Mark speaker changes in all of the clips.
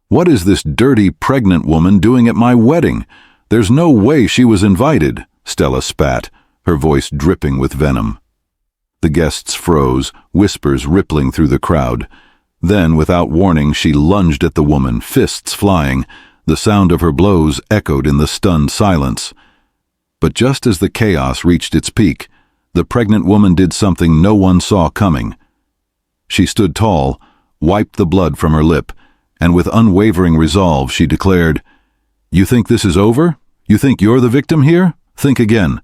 Speaker 1: What is this dirty, pregnant woman doing at my wedding? There's no way she was invited, Stella spat, her voice dripping with venom. The guests froze, whispers rippling through the crowd. Then, without warning, she lunged at the woman, fists flying. The sound of her blows echoed in the stunned silence. But just as the chaos reached its peak, the pregnant woman did something no one saw coming. She stood tall, wiped the blood from her lip, and with unwavering resolve she declared, "You think this is over? You think you're the victim here? Think again.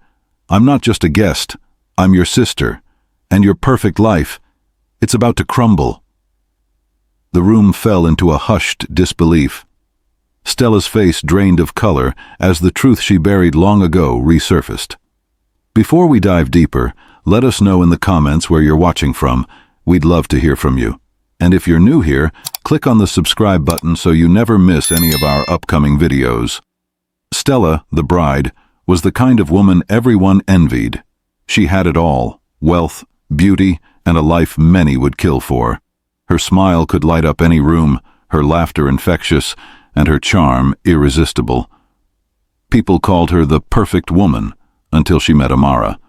Speaker 1: I'm not just a guest. I'm your sister. And your perfect life. It's about to crumble." The room fell into a hushed disbelief. Stella's face drained of color as the truth she buried long ago resurfaced. Before we dive deeper, let us know in the comments where you're watching from. We'd love to hear from you. And if you're new here, click on the subscribe button so you never miss any of our upcoming videos. Stella, the bride, was the kind of woman everyone envied. She had it all: wealth, beauty, and a life many would kill for. Her smile could light up any room, her laughter infectious, and her charm irresistible. People called her the perfect woman until she met Amara.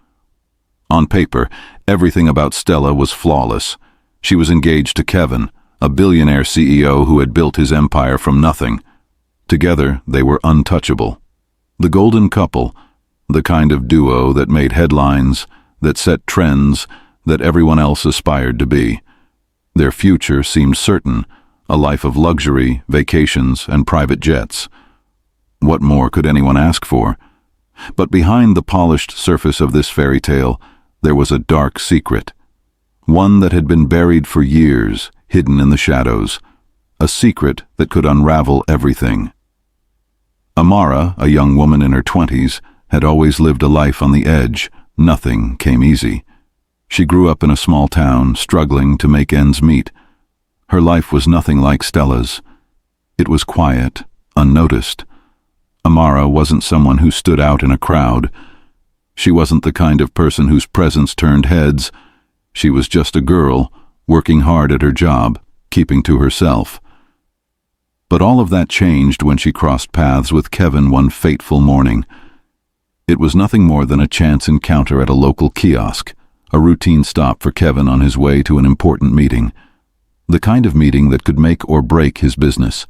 Speaker 1: On paper, everything about Stella was flawless. She was engaged to Kevin, a billionaire CEO who had built his empire from nothing. Together, they were untouchable. The golden couple, the kind of duo that made headlines, that set trends, that everyone else aspired to be. Their future seemed certain, a life of luxury, vacations, and private jets. What more could anyone ask for? But behind the polished surface of this fairy tale, there was a dark secret. One that had been buried for years, hidden in the shadows. A secret that could unravel everything. Amara, a young woman in her 20s, had always lived a life on the edge. Nothing came easy. She grew up in a small town, struggling to make ends meet. Her life was nothing like Stella's. It was quiet, unnoticed. Amara wasn't someone who stood out in a crowd. She wasn't the kind of person whose presence turned heads. She was just a girl, working hard at her job, keeping to herself. But all of that changed when she crossed paths with Kevin one fateful morning. It was nothing more than a chance encounter at a local kiosk, a routine stop for Kevin on his way to an important meeting. The kind of meeting that could make or break his business.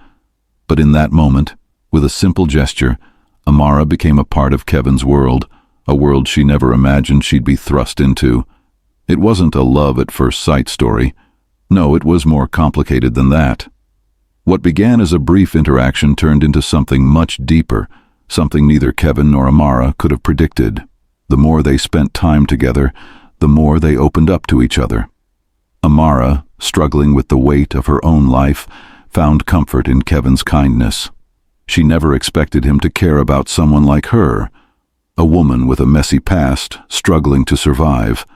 Speaker 1: But in that moment, with a simple gesture, Amara became a part of Kevin's world, a world she never imagined she'd be thrust into. It wasn't a love at first sight story. No, it was more complicated than that. What began as a brief interaction turned into something much deeper, something neither Kevin nor Amara could have predicted. The more they spent time together, the more they opened up to each other. Amara, struggling with the weight of her own life, found comfort in Kevin's kindness. She never expected him to care about someone like her, a woman with a messy past, struggling to survive.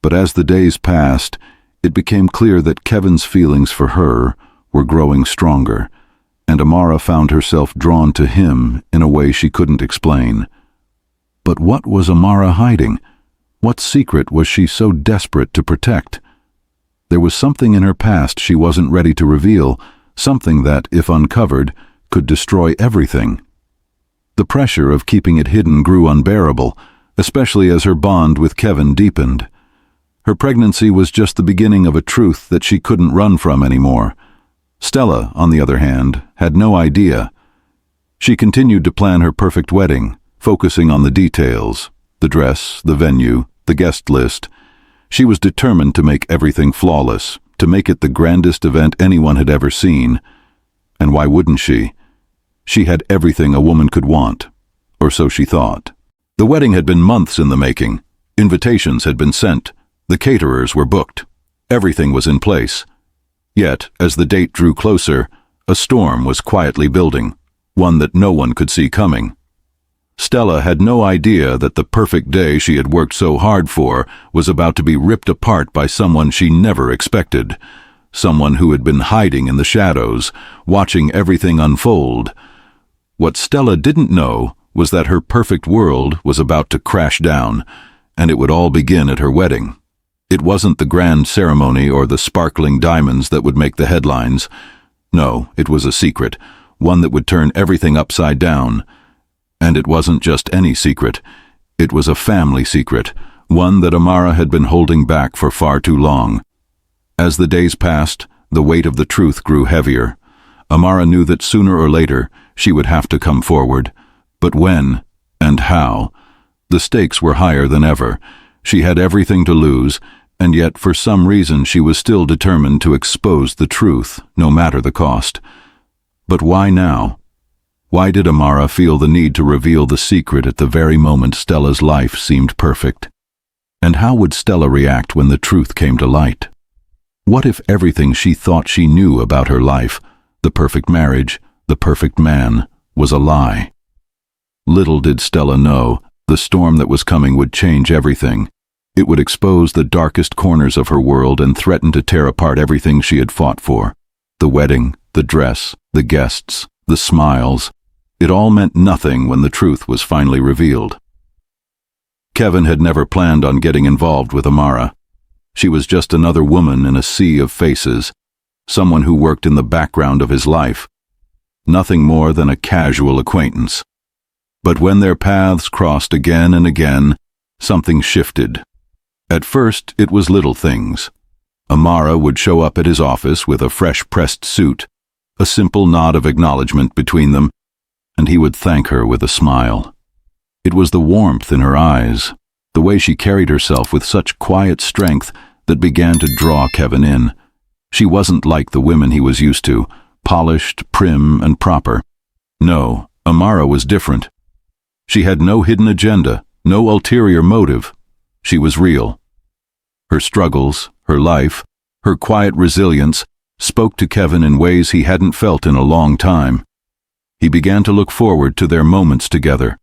Speaker 1: But as the days passed, it became clear that Kevin's feelings for her were growing stronger, and Amara found herself drawn to him in a way she couldn't explain. But what was Amara hiding? What secret was she so desperate to protect? There was something in her past she wasn't ready to reveal, something that, if uncovered, could destroy everything. The pressure of keeping it hidden grew unbearable, especially as her bond with Kevin deepened. Her pregnancy was just the beginning of a truth that she couldn't run from anymore. Stella, on the other hand, had no idea. She continued to plan her perfect wedding, focusing on the details, the dress, the venue, the guest list. She was determined to make everything flawless, to make it the grandest event anyone had ever seen. And why wouldn't she? She had everything a woman could want, or so she thought. The wedding had been months in the making. Invitations had been sent. The caterers were booked. Everything was in place. Yet, as the date drew closer, a storm was quietly building, one that no one could see coming. Stella had no idea that the perfect day she had worked so hard for was about to be ripped apart by someone she never expected, someone who had been hiding in the shadows, watching everything unfold. What Stella didn't know was that her perfect world was about to crash down, and it would all begin at her wedding. It wasn't the grand ceremony or the sparkling diamonds that would make the headlines. No, it was a secret, one that would turn everything upside down. And it wasn't just any secret. It was a family secret, one that Amara had been holding back for far too long. As the days passed, the weight of the truth grew heavier. Amara knew that sooner or later she would have to come forward. But when and how? The stakes were higher than ever. She had everything to lose, and yet for some reason she was still determined to expose the truth, no matter the cost. But why now? Why did Amara feel the need to reveal the secret at the very moment Stella's life seemed perfect? And how would Stella react when the truth came to light? What if everything she thought she knew about her life, the perfect marriage, the perfect man, was a lie? Little did Stella know, the storm that was coming would change everything. It would expose the darkest corners of her world and threaten to tear apart everything she had fought for. The wedding, the dress, the guests, the smiles. It all meant nothing when the truth was finally revealed. Kevin had never planned on getting involved with Amara. She was just another woman in a sea of faces, someone who worked in the background of his life. Nothing more than a casual acquaintance. But when their paths crossed again and again, something shifted. At first, it was little things. Amara would show up at his office with a fresh pressed suit, a simple nod of acknowledgement between them, and he would thank her with a smile. It was the warmth in her eyes, the way she carried herself with such quiet strength that began to draw Kevin in. She wasn't like the women he was used to, polished, prim, and proper. No, Amara was different. She had no hidden agenda, no ulterior motive. She was real. Her struggles, her life, her quiet resilience spoke to Kevin in ways he hadn't felt in a long time. He began to look forward to their moments together,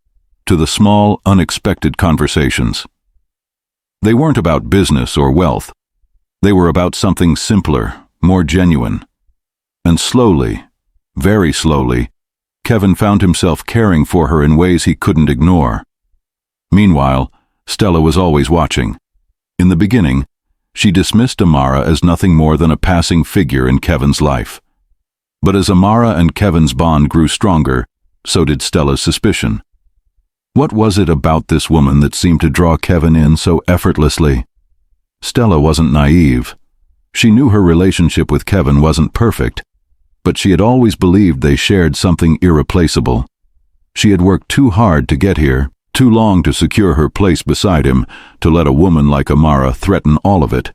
Speaker 1: to the small, unexpected conversations. They weren't about business or wealth. They were about something simpler, more genuine. And slowly, very slowly, Kevin found himself caring for her in ways he couldn't ignore. Meanwhile, Stella was always watching. In the beginning, she dismissed Amara as nothing more than a passing figure in Kevin's life. But as Amara and Kevin's bond grew stronger, so did Stella's suspicion. What was it about this woman that seemed to draw Kevin in so effortlessly? Stella wasn't naive. She knew her relationship with Kevin wasn't perfect, but she had always believed they shared something irreplaceable. She had worked too hard to get here, too long to secure her place beside him, to let a woman like Amara threaten all of it.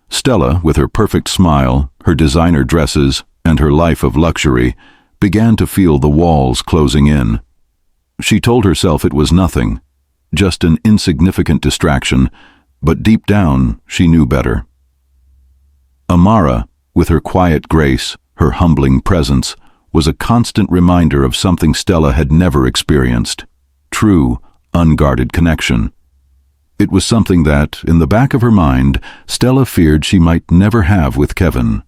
Speaker 1: Stella, with her perfect smile, her designer dresses, and her life of luxury, began to feel the walls closing in. She told herself it was nothing, just an insignificant distraction, but deep down she knew better. Amara, with her quiet grace, her humbling presence, was a constant reminder of something Stella had never experienced: true, unguarded connection. It was something that, in the back of her mind, Stella feared she might never have with Kevin.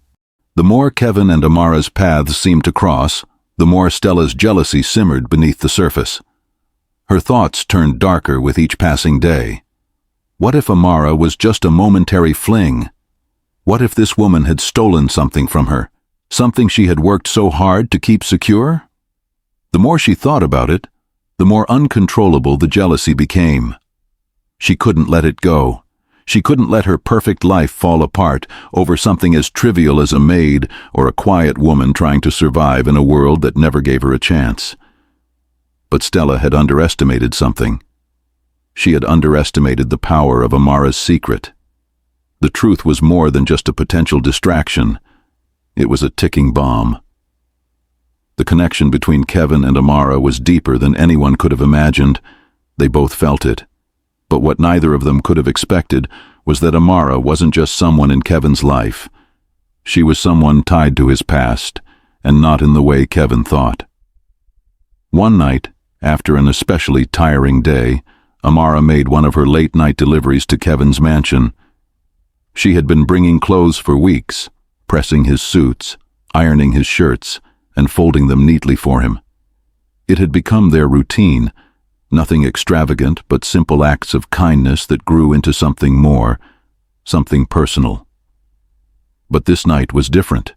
Speaker 1: The more Kevin and Amara's paths seemed to cross, the more Stella's jealousy simmered beneath the surface. Her thoughts turned darker with each passing day. What if Amara was just a momentary fling? What if this woman had stolen something from her, something she had worked so hard to keep secure? The more she thought about it, the more uncontrollable the jealousy became. She couldn't let it go. She couldn't let her perfect life fall apart over something as trivial as a maid or a quiet woman trying to survive in a world that never gave her a chance. But Stella had underestimated something. She had underestimated the power of Amara's secret. The truth was more than just a potential distraction. It was a ticking bomb. The connection between Kevin and Amara was deeper than anyone could have imagined. They both felt it. But what neither of them could have expected was that Amara wasn't just someone in Kevin's life. She was someone tied to his past, and not in the way Kevin thought. One night, after an especially tiring day, Amara made one of her late-night deliveries to Kevin's mansion. She had been bringing clothes for weeks, pressing his suits, ironing his shirts, and folding them neatly for him. It had become their routine, nothing extravagant but simple acts of kindness that grew into something more, something personal. But this night was different.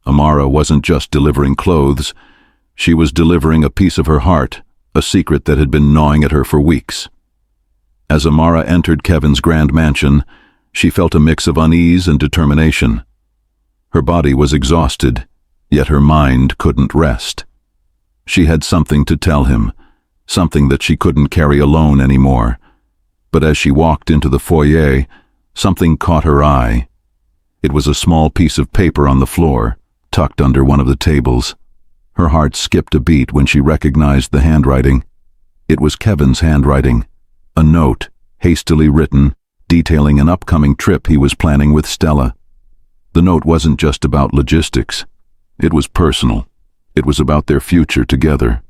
Speaker 1: Amara wasn't just delivering clothes. She was delivering a piece of her heart, a secret that had been gnawing at her for weeks. As Amara entered Kevin's grand mansion, she felt a mix of unease and determination. Her body was exhausted, yet her mind couldn't rest. She had something to tell him, something that she couldn't carry alone anymore. But as she walked into the foyer, something caught her eye. It was a small piece of paper on the floor, tucked under one of the tables. Her heart skipped a beat when she recognized the handwriting. It was Kevin's handwriting, a note, hastily written, detailing an upcoming trip he was planning with Stella. The note wasn't just about logistics. It was personal. It was about their future together.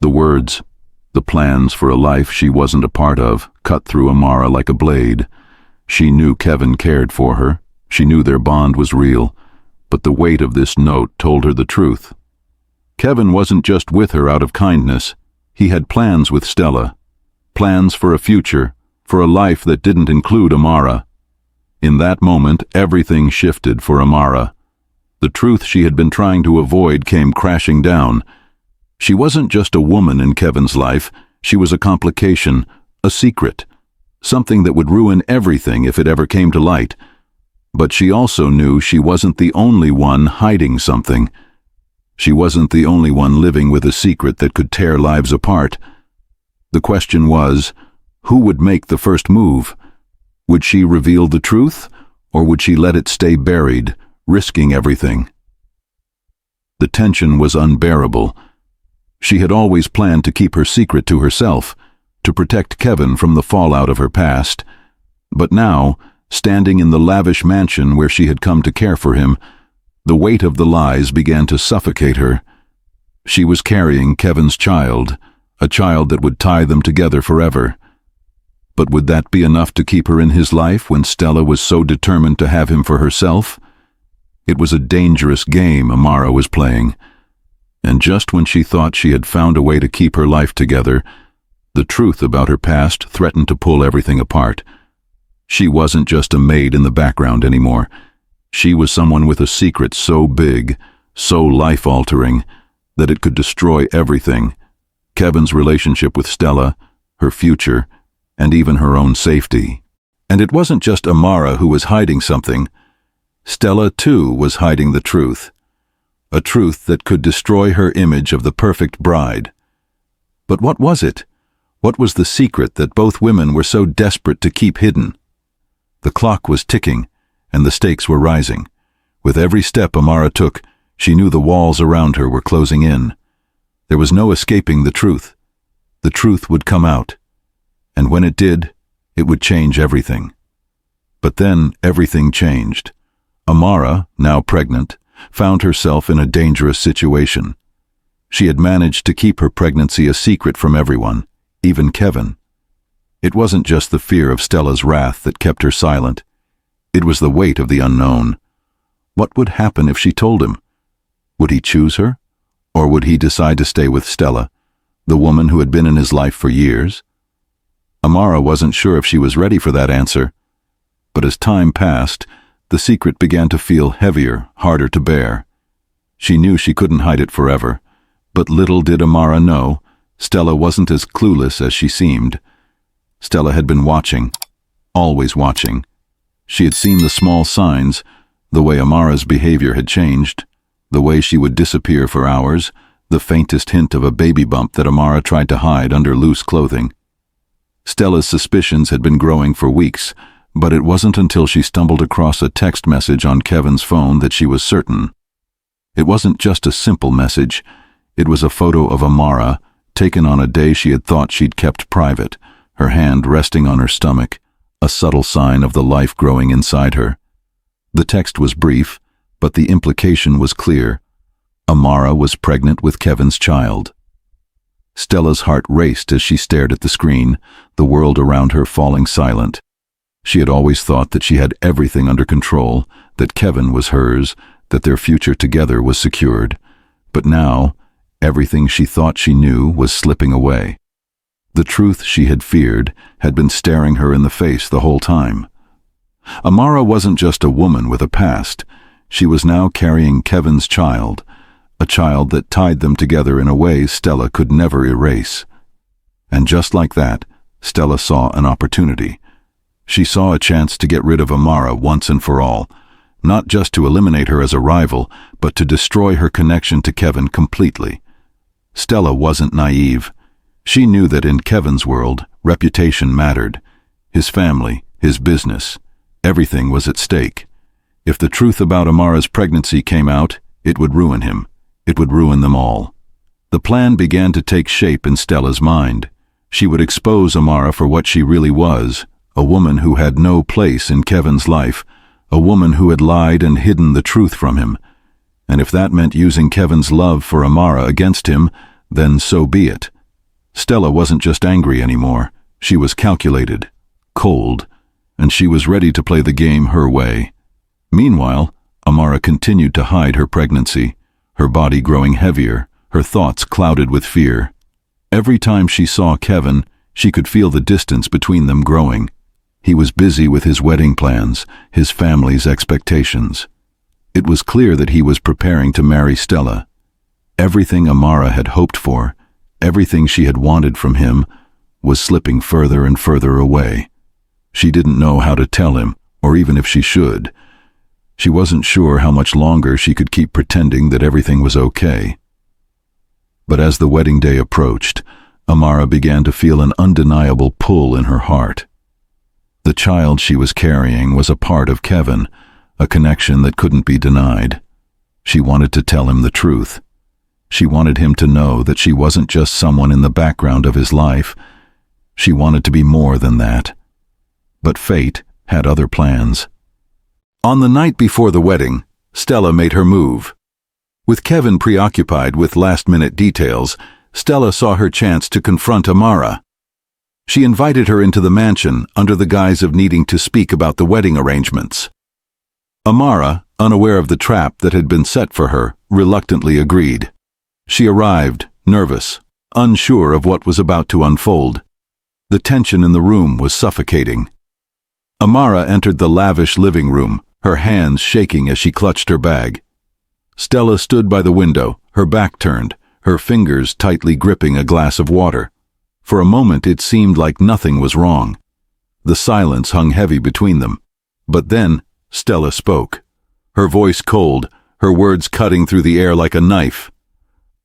Speaker 1: The words, the plans for a life she wasn't a part of, cut through Amara like a blade. She knew Kevin cared for her. She knew their bond was real. But the weight of this note told her the truth. Kevin wasn't just with her out of kindness. He had plans with Stella. Plans for a future, for a life that didn't include Amara. In that moment, everything shifted for Amara. The truth she had been trying to avoid came crashing down. She wasn't just a woman in Kevin's life. She was a complication, a secret, something that would ruin everything if it ever came to light. But she also knew she wasn't the only one hiding something. She wasn't the only one living with a secret that could tear lives apart. The question was, who would make the first move? Would she reveal the truth, or would she let it stay buried, risking everything? The tension was unbearable. She had always planned to keep her secret to herself, to protect Kevin from the fallout of her past. But now, standing in the lavish mansion where she had come to care for him, the weight of the lies began to suffocate her. She was carrying Kevin's child, a child that would tie them together forever. But would that be enough to keep her in his life when Stella was so determined to have him for herself? It was a dangerous game Amara was playing. And just when she thought she had found a way to keep her life together, the truth about her past threatened to pull everything apart. She wasn't just a maid in the background anymore. She was someone with a secret so big, so life-altering, that it could destroy everything. Kevin's relationship with Stella, her future, and even her own safety. And it wasn't just Amara who was hiding something. Stella, too, was hiding the truth. A truth that could destroy her image of the perfect bride. But what was it? What was the secret that both women were so desperate to keep hidden? The clock was ticking, and the stakes were rising. With every step Amara took, she knew the walls around her were closing in. There was no escaping the truth. The truth would come out. And when it did, it would change everything. But then everything changed. Amara, now pregnant, found herself in a dangerous situation. She had managed to keep her pregnancy a secret from everyone, even Kevin. It wasn't just the fear of Stella's wrath that kept her silent. It was the weight of the unknown. What would happen if she told him? Would he choose her? Or would he decide to stay with Stella, the woman who had been in his life for years? Amara wasn't sure if she was ready for that answer. But as time passed, the secret began to feel heavier, harder to bear. She knew she couldn't hide it forever, but little did Amara know, Stella wasn't as clueless as she seemed. Stella had been watching, always watching. She had seen the small signs, the way Amara's behavior had changed, the way she would disappear for hours, the faintest hint of a baby bump that Amara tried to hide under loose clothing. Stella's suspicions had been growing for weeks, but it wasn't until she stumbled across a text message on Kevin's phone that she was certain. It wasn't just a simple message. It was a photo of Amara, taken on a day she had thought she'd kept private, her hand resting on her stomach, a subtle sign of the life growing inside her. The text was brief, but the implication was clear. Amara was pregnant with Kevin's child. Stella's heart raced as she stared at the screen, the world around her falling silent. She had always thought that she had everything under control, that Kevin was hers, that their future together was secured. But now, everything she thought she knew was slipping away. The truth she had feared had been staring her in the face the whole time. Amara wasn't just a woman with a past. She was now carrying Kevin's child, a child that tied them together in a way Stella could never erase. And just like that, Stella saw an opportunity. She saw a chance to get rid of Amara once and for all, not just to eliminate her as a rival, but to destroy her connection to Kevin completely. Stella wasn't naive. She knew that in Kevin's world, reputation mattered. His family, his business, everything was at stake. If the truth about Amara's pregnancy came out, it would ruin him. It would ruin them all. The plan began to take shape in Stella's mind. She would expose Amara for what she really was, a woman who had no place in Kevin's life, a woman who had lied and hidden the truth from him. And if that meant using Kevin's love for Amara against him, then so be it. Stella wasn't just angry anymore. She was calculated, cold, and she was ready to play the game her way. Meanwhile, Amara continued to hide her pregnancy, her body growing heavier, her thoughts clouded with fear. Every time she saw Kevin, she could feel the distance between them growing. He was busy with his wedding plans, his family's expectations. It was clear that he was preparing to marry Stella. Everything Amara had hoped for, everything she had wanted from him, was slipping further and further away. She didn't know how to tell him, or even if she should. She wasn't sure how much longer she could keep pretending that everything was okay. But as the wedding day approached, Amara began to feel an undeniable pull in her heart. The child she was carrying was a part of Kevin, a connection that couldn't be denied. She wanted to tell him the truth. She wanted him to know that she wasn't just someone in the background of his life. She wanted to be more than that. But fate had other plans. On the night before the wedding, Stella made her move. With Kevin preoccupied with last-minute details, Stella saw her chance to confront Amara. She invited her into the mansion under the guise of needing to speak about the wedding arrangements. Amara, unaware of the trap that had been set for her, reluctantly agreed. She arrived, nervous, unsure of what was about to unfold. The tension in the room was suffocating. Amara entered the lavish living room, her hands shaking as she clutched her bag. Stella stood by the window, her back turned, her fingers tightly gripping a glass of water. For a moment it seemed like nothing was wrong. The silence hung heavy between them. But then Stella spoke, her voice cold, her words cutting through the air like a knife.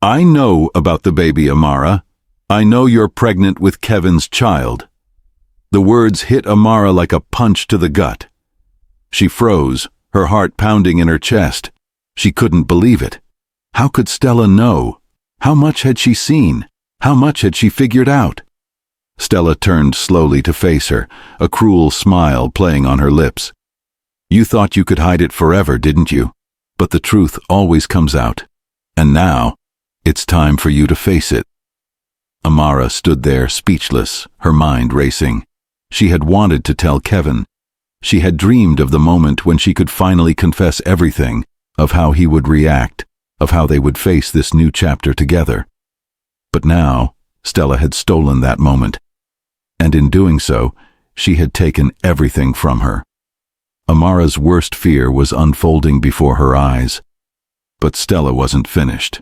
Speaker 1: "I know about the baby, Amara. I know you're pregnant with Kevin's child." The words hit Amara like a punch to the gut. She froze, her heart pounding in her chest. She couldn't believe it. How could Stella know? How much had she seen? How much had she figured out? Stella turned slowly to face her, a cruel smile playing on her lips. "You thought you could hide it forever, didn't you? But the truth always comes out. And now, it's time for you to face it." Amara stood there speechless, her mind racing. She had wanted to tell Kevin. She had dreamed of the moment when she could finally confess everything, of how he would react, of how they would face this new chapter together. But now, Stella had stolen that moment. And in doing so, she had taken everything from her. Amara's worst fear was unfolding before her eyes. But Stella wasn't finished.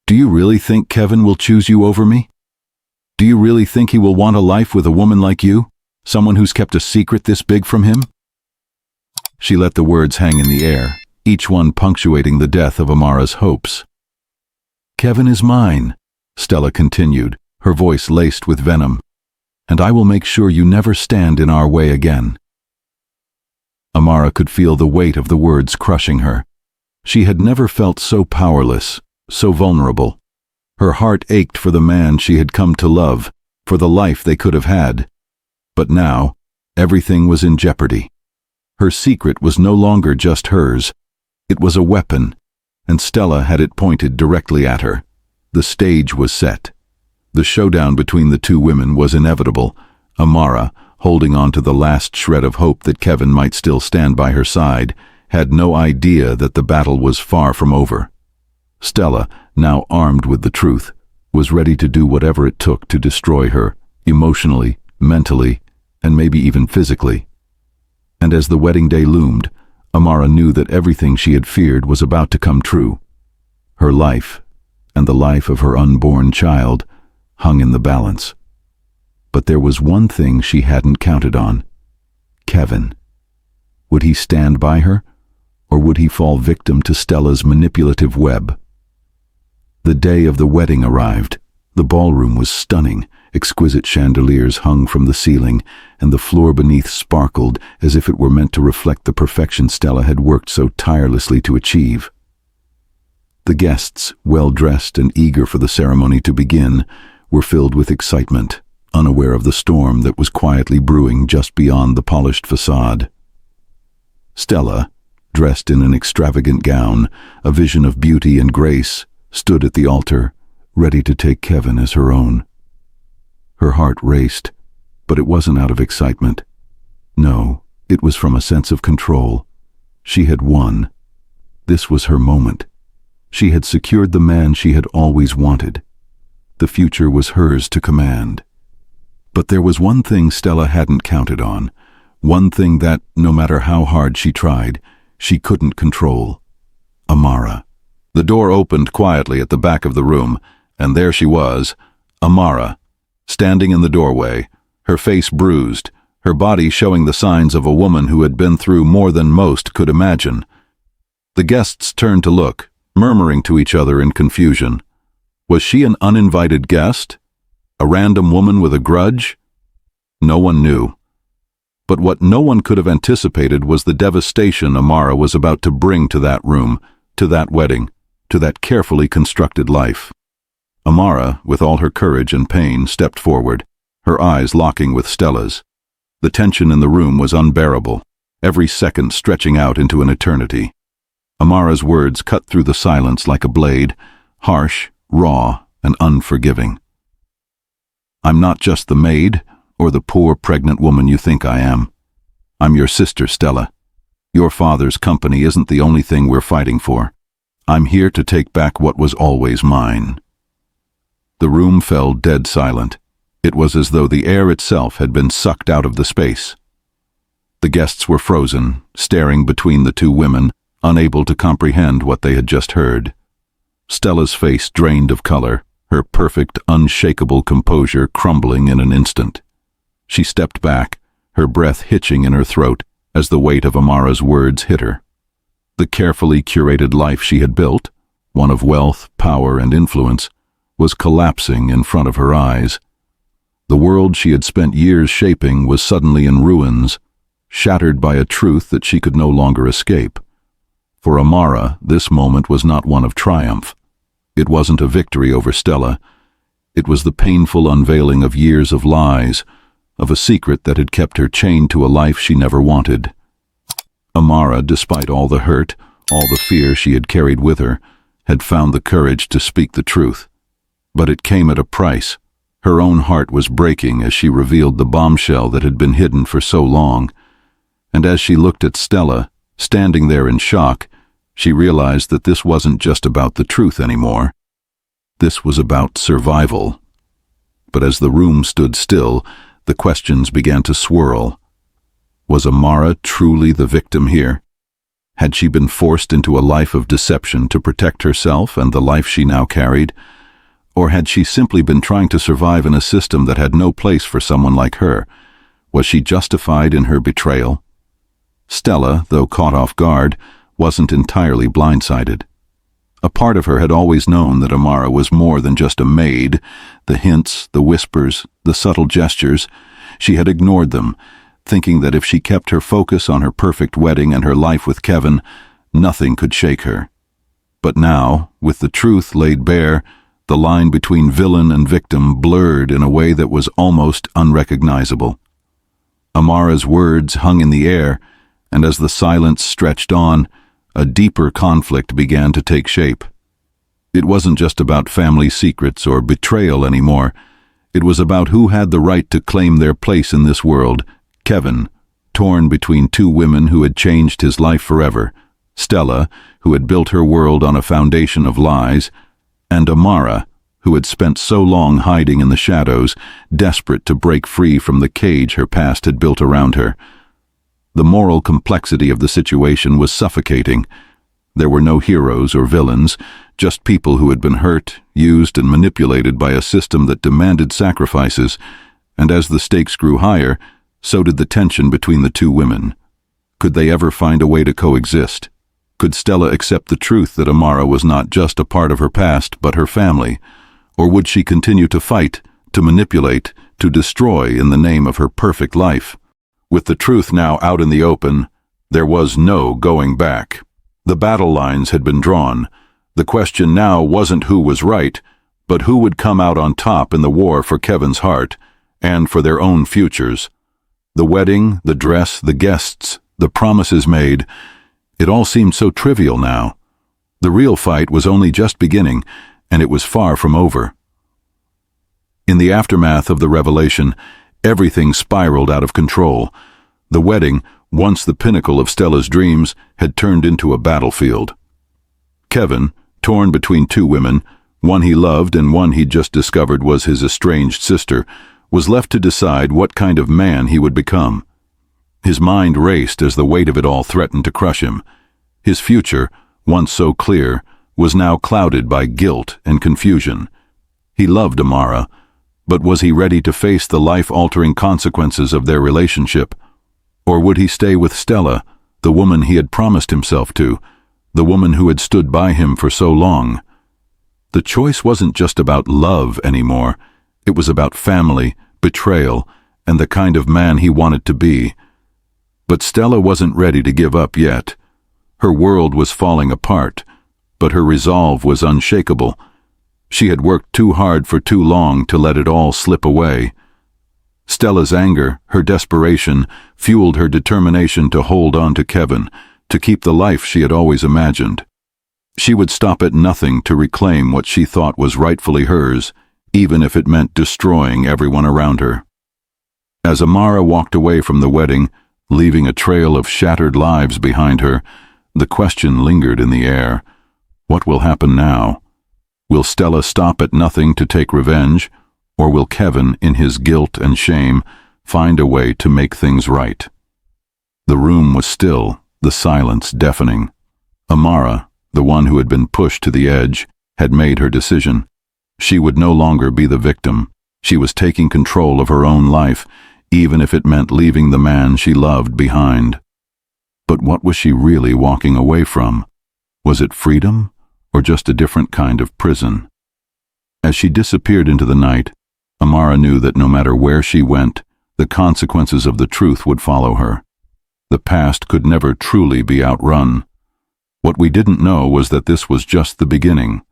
Speaker 1: "Do you really think Kevin will choose you over me? Do you really think he will want a life with a woman like you? Someone who's kept a secret this big from him?" She let the words hang in the air, each one punctuating the death of Amara's hopes. "Kevin is mine," Stella continued, her voice laced with venom. "And I will make sure you never stand in our way again." Amara could feel the weight of the words crushing her. She had never felt so powerless, so vulnerable. Her heart ached for the man she had come to love, for the life they could have had. But now, everything was in jeopardy. Her secret was no longer just hers. It was a weapon, and Stella had it pointed directly at her. The stage was set. The showdown between the two women was inevitable. Amara, holding on to the last shred of hope that Kevin might still stand by her side, had no idea that the battle was far from over. Stella, now armed with the truth, was ready to do whatever it took to destroy her, emotionally, mentally, and maybe even physically. And as the wedding day loomed, Amara knew that everything she had feared was about to come true. Her life, and the life of her unborn child, hung in the balance. But there was one thing she hadn't counted on: Kevin. Would he stand by her, or would he fall victim to Stella's manipulative web? The day of the wedding arrived. The ballroom was stunning. Exquisite chandeliers hung from the ceiling, and the floor beneath sparkled as if it were meant to reflect the perfection Stella had worked so tirelessly to achieve. The guests, well-dressed and eager for the ceremony to begin, were filled with excitement, unaware of the storm that was quietly brewing just beyond the polished facade. Stella, dressed in an extravagant gown, a vision of beauty and grace, stood at the altar, ready to take Kevin as her own. Her heart raced, but it wasn't out of excitement. No, it was from a sense of control. She had won. This was her moment. She had secured the man she had always wanted. The future was hers to command. But there was one thing Stella hadn't counted on, one thing that, no matter how hard she tried, she couldn't control: Amara. The door opened quietly at the back of the room, and there she was, Amara, standing in the doorway, her face bruised, her body showing the signs of a woman who had been through more than most could imagine. The guests turned to look, murmuring to each other in confusion. Was she an uninvited guest? A random woman with a grudge? No one knew. But what no one could have anticipated was the devastation Amara was about to bring to that room, to that wedding, to that carefully constructed life. Amara, with all her courage and pain, stepped forward, her eyes locking with Stella's. The tension in the room was unbearable, every second stretching out into an eternity. Amara's words cut through the silence like a blade, harsh, raw, and unforgiving. "I'm not just the maid, or the poor pregnant woman you think I am. I'm your sister, Stella. Your father's company isn't the only thing we're fighting for. I'm here to take back what was always mine." The room fell dead silent. It was as though the air itself had been sucked out of the space. The guests were frozen, staring between the two women, unable to comprehend what they had just heard. Stella's face drained of color, her perfect, unshakable composure crumbling in an instant. She stepped back, her breath hitching in her throat as the weight of Amara's words hit her. The carefully curated life she had built, one of wealth, power, and influence, was collapsing in front of her eyes. The world she had spent years shaping was suddenly in ruins, shattered by a truth that she could no longer escape. For Amara, this moment was not one of triumph. It wasn't a victory over Stella. It was the painful unveiling of years of lies, of a secret that had kept her chained to a life she never wanted. Amara, despite all the hurt, all the fear she had carried with her, had found the courage to speak the truth. But it came at a price. Her own heart was breaking as she revealed the bombshell that had been hidden for so long. And as she looked at Stella, standing there in shock, she realized that this wasn't just about the truth anymore. This was about survival. But as the room stood still, the questions began to swirl. Was Amara truly the victim here? Had she been forced into a life of deception to protect herself and the life she now carried? Or had she simply been trying to survive in a system that had no place for someone like her? Was she justified in her betrayal? Stella, though caught off guard, wasn't entirely blindsided. A part of her had always known that Amara was more than just a maid. The hints, the whispers, the subtle gestures, she had ignored them, thinking that if she kept her focus on her perfect wedding and her life with Kevin, nothing could shake her. But now, with the truth laid bare, the line between villain and victim blurred in a way that was almost unrecognizable. Amara's words hung in the air, and as the silence stretched on, a deeper conflict began to take shape. It wasn't just about family secrets or betrayal anymore. It was about who had the right to claim their place in this world: Kevin, torn between two women who had changed his life forever, Stella, who had built her world on a foundation of lies, and Amara, who had spent so long hiding in the shadows, desperate to break free from the cage her past had built around her. The moral complexity of the situation was suffocating. There were no heroes or villains, just people who had been hurt, used, and manipulated by a system that demanded sacrifices, and as the stakes grew higher, so did the tension between the two women. Could they ever find a way to coexist? Could Stella accept the truth that Amara was not just a part of her past, but her family? Or would she continue to fight, to manipulate, to destroy in the name of her perfect life? With the truth now out in the open, there was no going back. The battle lines had been drawn. The question now wasn't who was right, but who would come out on top in the war for Kevin's heart, and for their own futures. The wedding, the dress, the guests, the promises made, it all seemed so trivial now. The real fight was only just beginning, and it was far from over. In the aftermath of the revelation, everything spiraled out of control. The wedding, once the pinnacle of Stella's dreams, had turned into a battlefield. Kevin, torn between two women, one he loved and one he'd just discovered was his estranged sister, was left to decide what kind of man he would become. His mind raced as the weight of it all threatened to crush him. His future, once so clear, was now clouded by guilt and confusion. He loved Amara, but was he ready to face the life-altering consequences of their relationship? Or would he stay with Stella, the woman he had promised himself to, the woman who had stood by him for so long? The choice wasn't just about love anymore. It was about family, betrayal, and the kind of man he wanted to be. But Stella wasn't ready to give up yet. Her world was falling apart, but her resolve was unshakable. She had worked too hard for too long to let it all slip away. Stella's anger, her desperation, fueled her determination to hold on to Kevin, to keep the life she had always imagined. She would stop at nothing to reclaim what she thought was rightfully hers, even if it meant destroying everyone around her. As Amara walked away from the wedding, leaving a trail of shattered lives behind her, the question lingered in the air. What will happen now? Will Stella stop at nothing to take revenge, or will Kevin, in his guilt and shame, find a way to make things right? The room was still, the silence deafening. Amara, the one who had been pushed to the edge, had made her decision. She would no longer be the victim. She was taking control of her own life, even if it meant leaving the man she loved behind. But what was she really walking away from? Was it freedom, or just a different kind of prison? As she disappeared into the night, Amara knew that no matter where she went, the consequences of the truth would follow her. The past could never truly be outrun. What we didn't know was that this was just the beginning.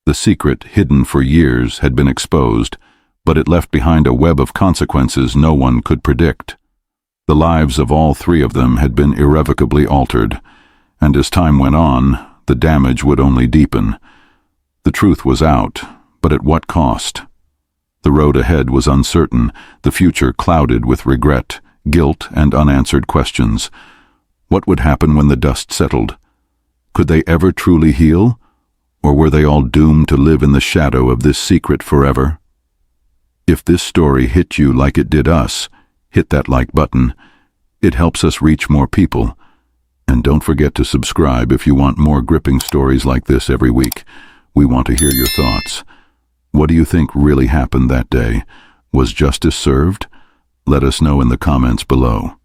Speaker 1: The secret, hidden for years, had been exposed, but it left behind a web of consequences no one could predict. The lives of all three of them had been irrevocably altered, and as time went on, the damage would only deepen. The truth was out, but at what cost? The road ahead was uncertain, the future clouded with regret, guilt, and unanswered questions. What would happen when the dust settled? Could they ever truly heal? Or were they all doomed to live in the shadow of this secret forever? If this story hit you like it did us, hit that like button. It helps us reach more people. And don't forget to subscribe if you want more gripping stories like this every week. We want to hear your thoughts. What do you think really happened that day? Was justice served? Let us know in the comments below.